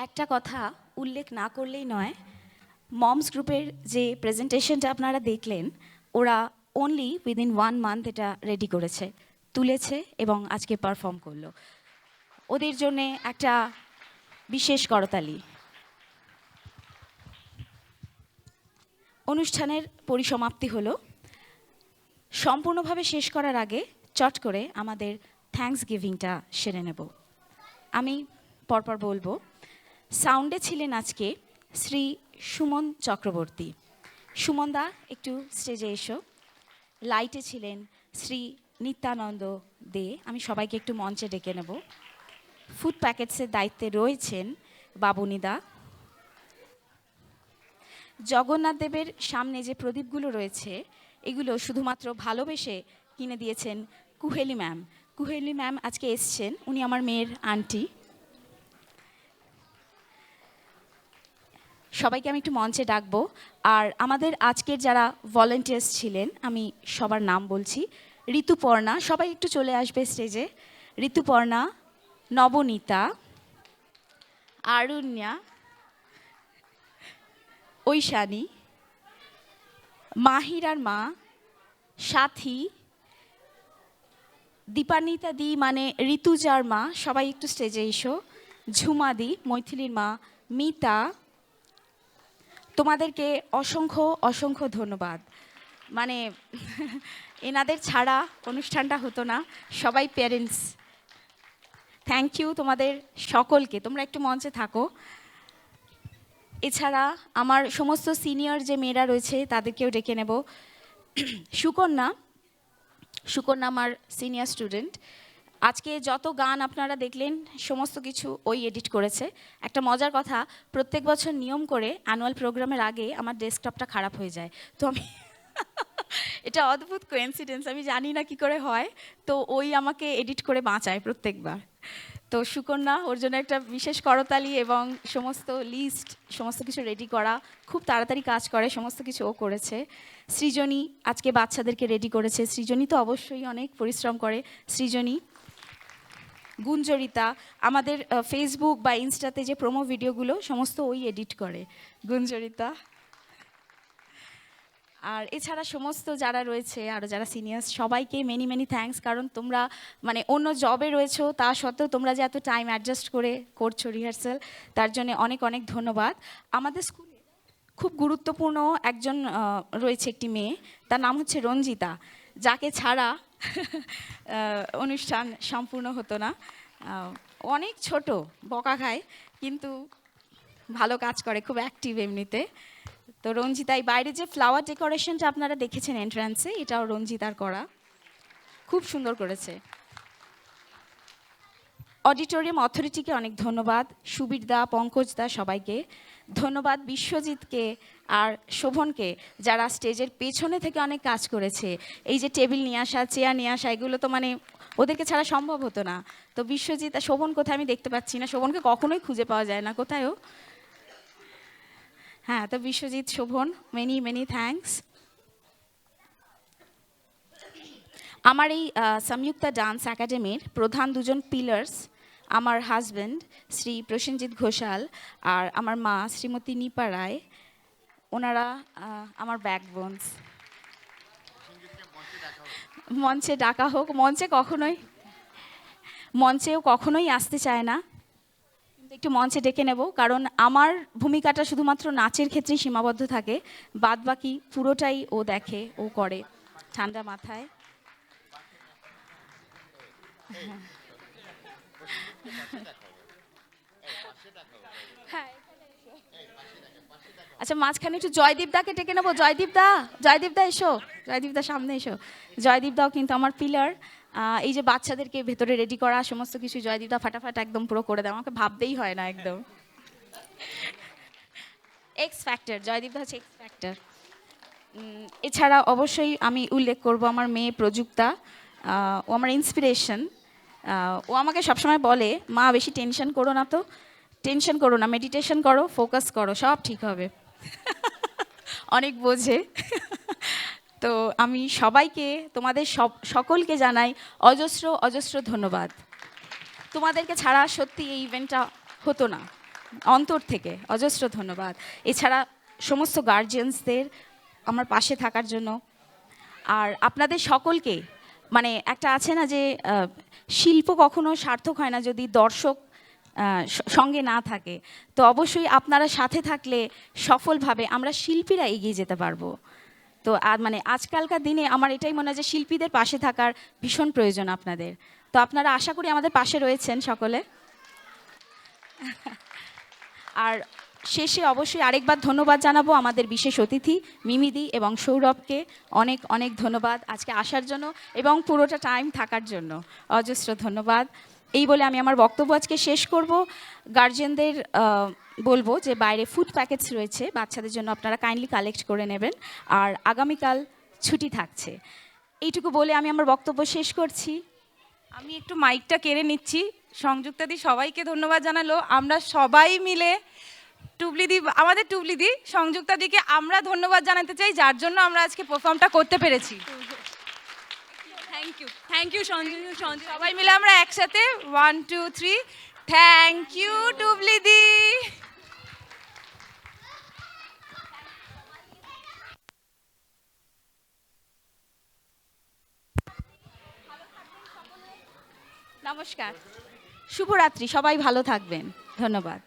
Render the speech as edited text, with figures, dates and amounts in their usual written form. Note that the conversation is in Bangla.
একটা কথা উল্লেখ না করলেই নয়, মমস গ্রুপের যে প্রেজেন্টেশনটা আপনারা দেখলেন, ওরা অনলি উইদিন 1 মান্থ এটা রেডি করেছে, তুলেছে এবং আজকে পারফর্ম করলো। ওদের জন্যে একটা বিশেষ করতালি। অনুষ্ঠানের পরিসমাপ্তি হলো। সম্পূর্ণভাবে শেষ করার আগে চট করে আমাদের থ্যাঙ্কস গিভিংটা সেরে নেব। আমি পরপর বলবো। সাউন্ডে ছিলেন আজকে শ্রী সুমন চক্রবর্তী। সুমনদা একটু স্টেজে এসো। লাইটে ছিলেন শ্রী নিত্যানন্দ দে। আমি সবাইকে একটু মঞ্চে ডেকে নেব। ফুড প্যাকেটসের দায়িত্বে রয়েছেন বাবুনিদা। জগন্নাথ দেবের সামনে যে প্রদীপগুলো রয়েছে, এগুলো শুধুমাত্র ভালোবেসে কিনে দিয়েছেন কুহেলি ম্যাম। কুহেলি ম্যাম আজকে এসছেন, উনি আমার মেয়ের আন্টি। সবাইকে আমি একটু মঞ্চে ডাকবো। আর আমাদের আজকের যারা ভলেন্টিয়ার্স ছিলেন, আমি সবার নাম বলছি। ঋতুপর্ণা, সবাই একটু চলে আসবে স্টেজে। ঋতুপর্ণা, নবনীতা, আরুণ্যা, ঐশানী, মাহিরার মা, সাথী, দীপান্বিতা দি মানে ঋতুজার মা, সবাই একটু স্টেজে এসো। ঝুমাদি, মৈথিলীর মা, মিতা, তোমাদেরকে অসংখ্য অসংখ্য ধন্যবাদ। মানে এনাদের ছাড়া অনুষ্ঠানটা হতো না। সবাই প্যারেন্টস, থ্যাংক ইউ তোমাদের সকলকে। তোমরা একটু মঞ্চে থাকো। এছাড়া আমার সমস্ত সিনিয়র যে মেয়েরা রয়েছে তাদেরকেও ডেকে নেব। সুকন্যা, সুকন্যা আমার সিনিয়র স্টুডেন্ট। আজকে যত গান আপনারা দেখলেন সমস্ত কিছু ওই এডিট করেছে। একটা মজার কথা, প্রত্যেক বছর নিয়ম করে অ্যানুয়াল প্রোগ্রামের আগে আমার ডেস্কটপটা খারাপ হয়ে যায়। তো আমি এটা অদ্ভুত কোইন্সিডেন্স, আমি জানি না কি করে হয়। তো ওই আমাকে এডিট করে বাঁচায় প্রত্যেকবার। তো সুকন্যা, ওর জন্য একটা বিশেষ করতালি। এবং সমস্ত লিস্ট সমস্ত কিছু রেডি করা, খুব তাড়াতাড়ি কাজ করে, সমস্ত কিছু ও করেছে। সৃজনী আজকে বাচ্চাদেরকে রেডি করেছে। সৃজনী তো অবশ্যই অনেক পরিশ্রম করে। সৃজনী, গুঞ্জরিতা, আমাদের ফেসবুক বা ইনস্টাতে যে প্রোমো ভিডিওগুলো সমস্ত ওই এডিট করে, গুঞ্জরিতা। আর এছাড়া সমস্ত যারা রয়েছে, আরও যারা সিনিয়র্স, সবাইকে মেনি মেনি থ্যাঙ্কস। কারণ তোমরা মানে অন্য জবে রয়েছো, তা সত্ত্বেও তোমরা যে এত টাইম অ্যাডজাস্ট করে করছো রিহার্সাল, তার জন্য অনেক অনেক ধন্যবাদ। আমাদের স্কুলে খুব গুরুত্বপূর্ণ একজন রয়েছে, একটি মেয়ে, তার নাম হচ্ছে রঞ্জিতা, যাকে ছাড়া অনুষ্ঠান সম্পূর্ণ হতো না। অনেক ছোট, বকা খায়, কিন্তু ভালো কাজ করে, খুব অ্যাক্টিভ এমনিতে। তো রঞ্জিতাই, বাইরে যে ফ্লাওয়ার ডেকোরেশনটা আপনারা দেখেছেন এন্ট্রান্সে, এটাও রঞ্জিতার করা, খুব সুন্দর করেছে। অডিটোরিয়াম অথরিটিকে অনেক ধন্যবাদ, সুবীরদা, পঙ্কজদা, সবাইকে ধন্যবাদ। বিশ্বজিৎকে আর শোভনকে, যারা স্টেজের পেছনে থেকে অনেক কাজ করেছে। এই যে টেবিল নিয়ে আসা, চেয়ার নিয়ে আসা, এগুলো তো মানে ওদেরকে ছাড়া সম্ভব হতো না। তো বিশ্বজিৎ আর শোভন কোথায় আমি দেখতে পাচ্ছি না, শোভনকে কখনোই খুঁজে পাওয়া যায় না, কোথায়ও। হ্যাঁ, তো Biswajit, Shovan, many many thanks. আমার এই সংযুক্তা ডান্স একাডেমির প্রধান দুজন পিলার্স, আমার হাজব্যান্ড শ্রী প্রসেনজিৎ ঘোষাল আর আমার মা শ্রীমতী নিপা রায়। ওনারা আমার ব্যাকবোনস। মঞ্চে ডাকা হোক, মঞ্চেও কখনোই আসতে চায় না, কিন্তু একটু মঞ্চে ডেকে নেব। কারণ আমার ভূমিকাটা শুধুমাত্র নাচের ক্ষেত্রেই সীমাবদ্ধ থাকে, বাদ বাকি পুরোটাই ও দেখে, ও করে ঠান্ডা মাথায়। আচ্ছা, মাঝখানে একটু জয়দীপদাকে ডেকে নেবো। জয়দীপদা, জয়দীপদা এসো, জয়দীপদা সামনে এসো। জয়দীপদাও কিন্তু আমার পিলার। এই যে বাচ্চাদেরকে ভেতরে রেডি করা সমস্ত কিছু জয়দীপদা ফাটাফাট একদম পুরো করে দেয়, আমাকে ভাবতেই হয় না একদম। এক্স ফ্যাক্টর, জয়দীপদা হচ্ছে এক্স ফ্যাক্টর। এছাড়া অবশ্যই আমি উল্লেখ করব আমার মেয়ে প্রযুক্তা। ও আমার ইন্সপিরেশন। ও আমাকে সবসময় বলে, মা বেশি টেনশন করো না, তো টেনশন করো না, মেডিটেশন করো, ফোকাস করো, সব ঠিক হবে। অনেক বোঝে। তো আমি সবাইকে, তোমাদের সকলকে জানাই অজস্র অজস্র ধন্যবাদ। তোমাদেরকে ছাড়া সত্যি এই ইভেন্টটা হতো না। অন্তর থেকে অজস্র ধন্যবাদ। এছাড়া সমস্ত গার্জিয়ানসদের আমার পাশে থাকার জন্য, আর আপনাদের সকলকে, মানে একটা আছে না যে শিল্প কখনো সার্থক হয় না যদি দর্শক সঙ্গে না থাকে। তো অবশ্যই আপনারা সাথে থাকলে সফলভাবে আমরা শিল্পীরা এগিয়ে যেতে পারবো। তো আর মানে আজকালকার দিনে আমার এটাই মনে হয় যে শিল্পীদের পাশে থাকার ভীষণ প্রয়োজন আপনাদের। তো আপনারা আশা করি আমাদের পাশে রয়েছেন সকলে। আর শেষে অবশ্যই আরেকবার ধন্যবাদ জানাবো আমাদের বিশেষ অতিথি মিমিদি এবং সৌরভকে। অনেক অনেক ধন্যবাদ আজকে আসার জন্য এবং পুরোটা টাইম থাকার জন্য। অজস্র ধন্যবাদ। এই বলে আমি আমার বক্তব্য আজকে শেষ করব। গার্জিয়ানদের বলবো যে বাইরে ফুড প্যাকেটস রয়েছে বাচ্চাদের জন্য, আপনারা কাইন্ডলি কালেক্ট করে নেবেন। আর আগামীকাল ছুটি থাকছে। এইটুকু বলে আমি আমার বক্তব্য শেষ করছি। আমি একটু মাইকটা কেড়ে নিচ্ছি। সংযুক্তাদি সবাইকে ধন্যবাদ জানালো। আমরা সবাই মিলে টুবলিদি, আমাদের টুবলিদি সংযুক্তাদিকে আমরা ধন্যবাদ জানাতে চাই, যার জন্য আমরা আজকে পারফর্মটা করতে পেরেছি। Thank you Sanju. সবাই মিলে আমরা একসাথে 1 2 3 থ্যাংক ইউ টুবলিদি। নমস্কার, শুভরাত্রি, সবাই ভালো থাকবেন। ধন্যবাদ।